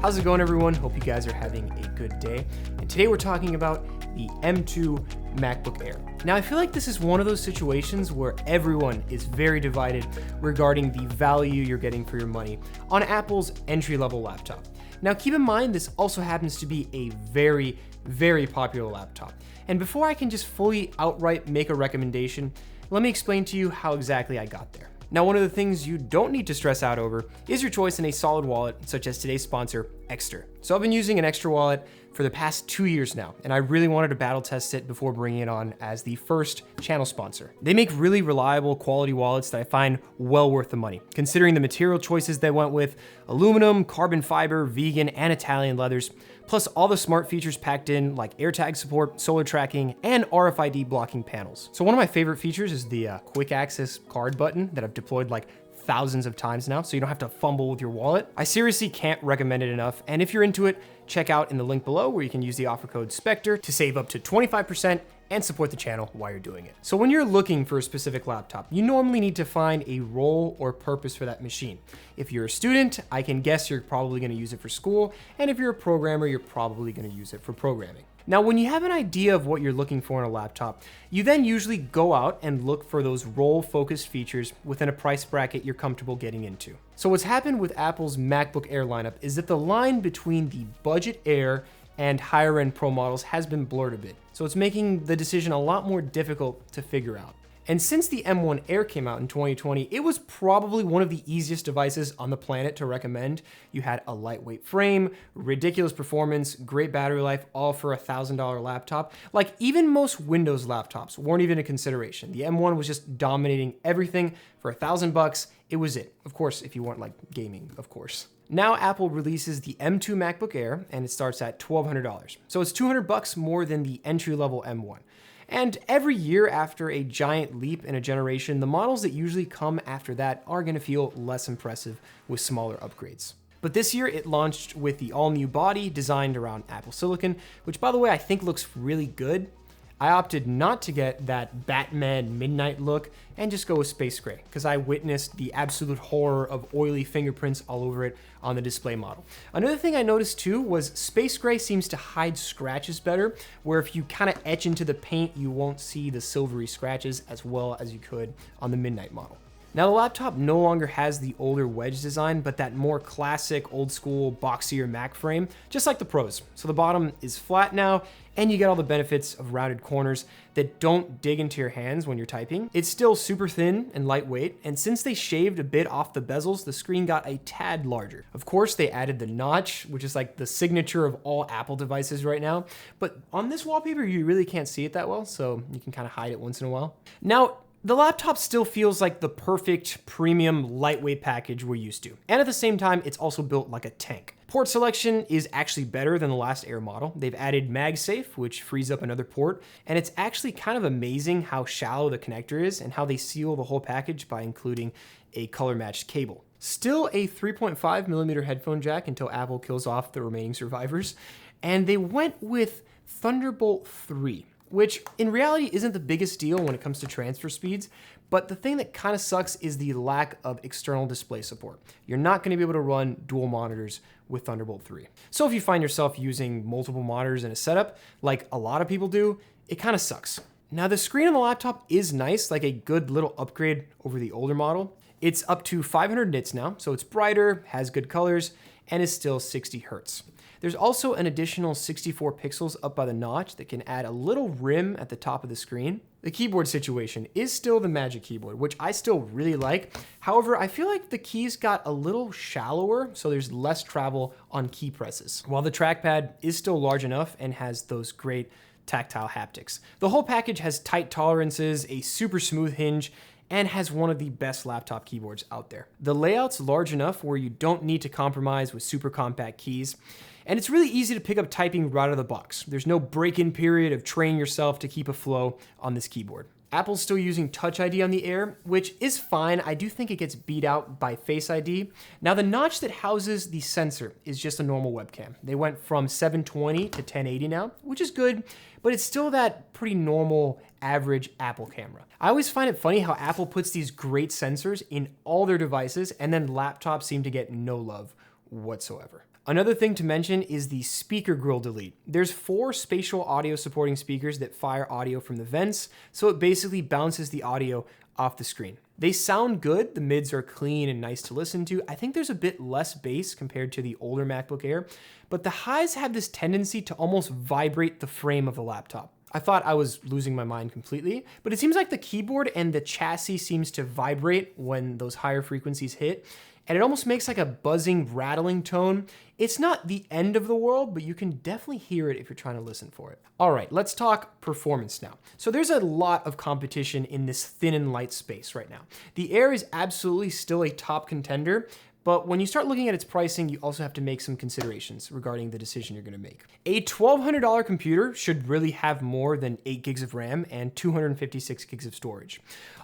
How's it going, everyone? Hope you guys are having a good day. And today we're talking about the M2 MacBook Air. Now, I feel like this is one of those situations where everyone is very divided regarding the value you're getting for your money on Apple's entry-level laptop. Now, keep in mind, this also happens to be a very, very popular laptop. And before I can just fully outright make a recommendation, let me explain to you how exactly I got there. Now, one of the things you don't need to stress out over is your choice in a solid wallet, such as today's sponsor, Extra. So I've been using an Extra wallet for the past 2 years now, and I really wanted to battle test it before bringing it on as the first channel sponsor. They make really reliable quality wallets that I find well worth the money, considering the material choices they went with: aluminum, carbon fiber, vegan, and Italian leathers, plus all the smart features packed in like AirTag support, solar tracking, and RFID blocking panels. So one of my favorite features is the quick access card button that I've deployed like thousands of times now, so you don't have to fumble with your wallet. I seriously can't recommend it enough, and if you're into it, check out in the link below where you can use the offer code SPECTRE to save up to 25% and support the channel while you're doing it. So when you're looking for a specific laptop, you normally need to find a role or purpose for that machine. If you're a student, I can guess you're probably gonna use it for school, and if you're a programmer, you're probably gonna use it for programming. Now, when you have an idea of what you're looking for in a laptop, you then usually go out and look for those role-focused features within a price bracket you're comfortable getting into. So what's happened with Apple's MacBook Air lineup is that the line between the budget Air and higher end Pro models has been blurred a bit. So it's making the decision a lot more difficult to figure out. And since the M1 Air came out in 2020, it was probably one of the easiest devices on the planet to recommend. You had a lightweight frame, ridiculous performance, great battery life, all for a $1,000 laptop. Like, even most Windows laptops weren't even a consideration. The M1 was just dominating everything for $1,000. It was it. Of course, if you weren't like gaming, of course. Now Apple releases the M2 MacBook Air, and it starts at $1,200. So it's $200 more than the entry-level M1. And every year after a giant leap in a generation, the models that usually come after that are gonna feel less impressive with smaller upgrades. But this year it launched with the all-new body designed around Apple Silicon, which, by the way, I think looks really good. I opted not to get that Batman midnight look and just go with space gray, because I witnessed the absolute horror of oily fingerprints all over it on the display model. Another thing I noticed too was space gray seems to hide scratches better, where if you kind of etch into the paint, you won't see the silvery scratches as well as you could on the midnight model. Now, the laptop no longer has the older wedge design, but that more classic, old school, boxier Mac frame, just like the Pros. So the bottom is flat now, and you get all the benefits of rounded corners that don't dig into your hands when you're typing. It's still super thin and lightweight, and since they shaved a bit off the bezels, the screen got a tad larger. Of course, they added the notch, which is like the signature of all Apple devices right now, but on this wallpaper, you really can't see it that well, so you can kind of hide it once in a while. Now, the laptop still feels like the perfect premium lightweight package we're used to. And at the same time, it's also built like a tank. Port selection is actually better than the last Air model. They've added MagSafe, which frees up another port. And it's actually kind of amazing how shallow the connector is and how they seal the whole package by including a color matched cable. Still a 3.5mm headphone jack until Apple kills off the remaining survivors. And they went with Thunderbolt 3. Which in reality isn't the biggest deal when it comes to transfer speeds, but the thing that kind of sucks is the lack of external display support. You're not going to be able to run dual monitors with Thunderbolt 3. So if you find yourself using multiple monitors in a setup, like a lot of people do, it kind of sucks. Now, the screen on the laptop is nice, like a good little upgrade over the older model. It's up to 500 nits now, so it's brighter, has good colors, and is still 60 Hertz. There's also an additional 64 pixels up by the notch that can add a little rim at the top of the screen. The keyboard situation is still the Magic Keyboard, which I still really like. However, I feel like the keys got a little shallower, so there's less travel on key presses, while the trackpad is still large enough and has those great tactile haptics. The whole package has tight tolerances, a super smooth hinge, and has one of the best laptop keyboards out there. The layout's large enough where you don't need to compromise with super compact keys, and it's really easy to pick up typing right out of the box. There's no break-in period of training yourself to keep a flow on this keyboard. Apple's still using Touch ID on the Air, which is fine. I do think it gets beat out by Face ID. Now, the notch that houses the sensor is just a normal webcam. They went from 720 to 1080 now, which is good, but it's still that pretty normal, average Apple camera. I always find it funny how Apple puts these great sensors in all their devices, and then laptops seem to get no love whatsoever. Another thing to mention is the speaker grill delete. There's 4 spatial audio supporting speakers that fire audio from the vents, so it basically bounces the audio off the screen. They sound good, the mids are clean and nice to listen to. I think there's a bit less bass compared to the older MacBook Air, but the highs have this tendency to almost vibrate the frame of the laptop. I thought I was losing my mind completely, but it seems like the keyboard and the chassis seems to vibrate when those higher frequencies hit, and it almost makes like a buzzing, rattling tone. It's not the end of the world, but you can definitely hear it if you're trying to listen for it. All right, let's talk performance now. So there's a lot of competition in this thin and light space right now. The Air is absolutely still a top contender, but when you start looking at its pricing, you also have to make some considerations regarding the decision you're gonna make. A $1,200 computer should really have more than 8 gigs of RAM and 256 gigs of storage.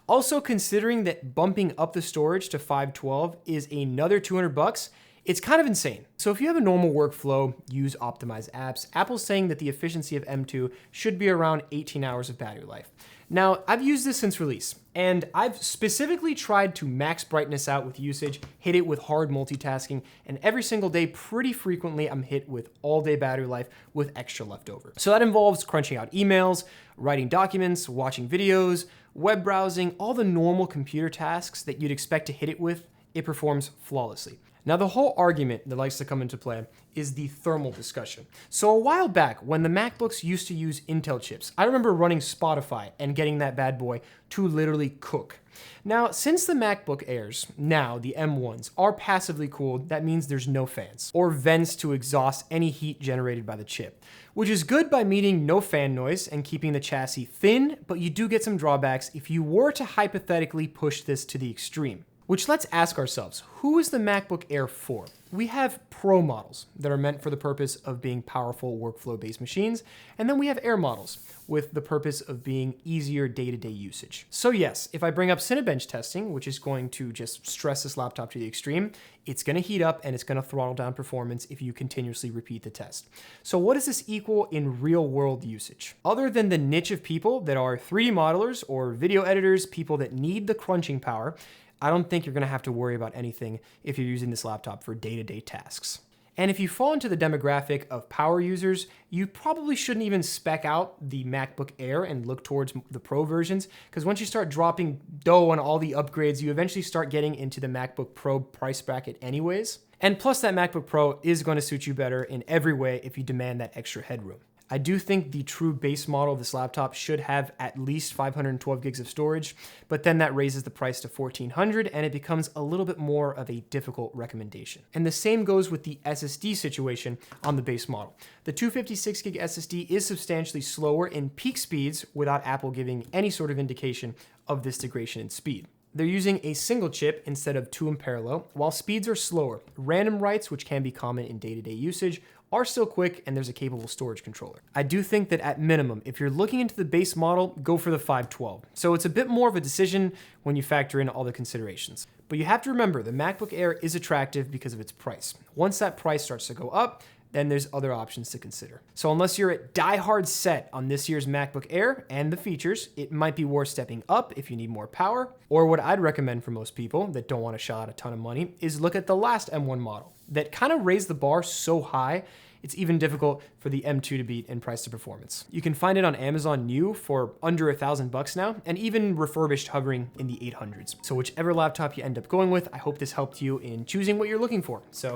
Also, considering that bumping up the storage to 512 is another $200, it's kind of insane. So if you have a normal workflow, use optimized apps, Apple's saying that the efficiency of M2 should be around 18 hours of battery life. Now, I've used this since release, and I've specifically tried to max brightness out with usage, hit it with hard multitasking, and every single day, pretty frequently, I'm hit with all day battery life with extra leftover. So that involves crunching out emails, writing documents, watching videos, web browsing, all the normal computer tasks that you'd expect to hit it with. It performs flawlessly. Now, the whole argument that likes to come into play is the thermal discussion. So a while back, when the MacBooks used to use Intel chips, I remember running Spotify and getting that bad boy to literally cook. Now, since the MacBook Airs, now the M1s, are passively cooled, that means there's no fans or vents to exhaust any heat generated by the chip, which is good by meeting no fan noise and keeping the chassis thin, but you do get some drawbacks if you were to hypothetically push this to the extreme. Which, let's ask ourselves, who is the MacBook Air for? We have Pro models that are meant for the purpose of being powerful workflow-based machines, and then we have Air models with the purpose of being easier day-to-day usage. So yes, if I bring up Cinebench Testing, which is going to just stress this laptop to the extreme, it's gonna heat up and it's gonna throttle down performance if you continuously repeat the test. So what does this equal in real-world usage? Other than the niche of people that are 3D modelers or video editors, people that need the crunching power, I don't think you're gonna have to worry about anything if you're using this laptop for day-to-day tasks. And if you fall into the demographic of power users, you probably shouldn't even spec out the MacBook Air and look towards the Pro versions, because once you start dropping dough on all the upgrades, you eventually start getting into the MacBook Pro price bracket anyways. And plus, that MacBook Pro is going to suit you better in every way if you demand that extra headroom. I do think the true base model of this laptop should have at least 512 gigs of storage, but then that raises the price to $1,400 and it becomes a little bit more of a difficult recommendation. And the same goes with the SSD situation on the base model. The 256 gig SSD is substantially slower in peak speeds without Apple giving any sort of indication of this degradation in speed. They're using a single chip instead of 2 in parallel, while speeds are slower. Random writes, which can be common in day-to-day usage, are still quick, and there's a capable storage controller. I do think that at minimum, if you're looking into the base model, go for the 512. So it's a bit more of a decision when you factor in all the considerations. But you have to remember, the MacBook Air is attractive because of its price. Once that price starts to go up, then there's other options to consider. So unless you're at die-hard set on this year's MacBook Air and the features, it might be worth stepping up if you need more power. Or what I'd recommend for most people that don't want to shell out a ton of money is look at the last M1 model that kind of raised the bar so high, it's even difficult for the M2 to beat in price to performance. You can find it on Amazon new for under $1,000 now, and even refurbished hovering in the 800s. So whichever laptop you end up going with, I hope this helped you in choosing what you're looking for. So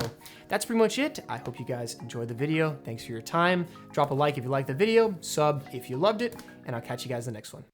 that's pretty much it. I hope you guys enjoyed the video. Thanks for your time. Drop a like if you liked the video, sub if you loved it, and I'll catch you guys in the next one.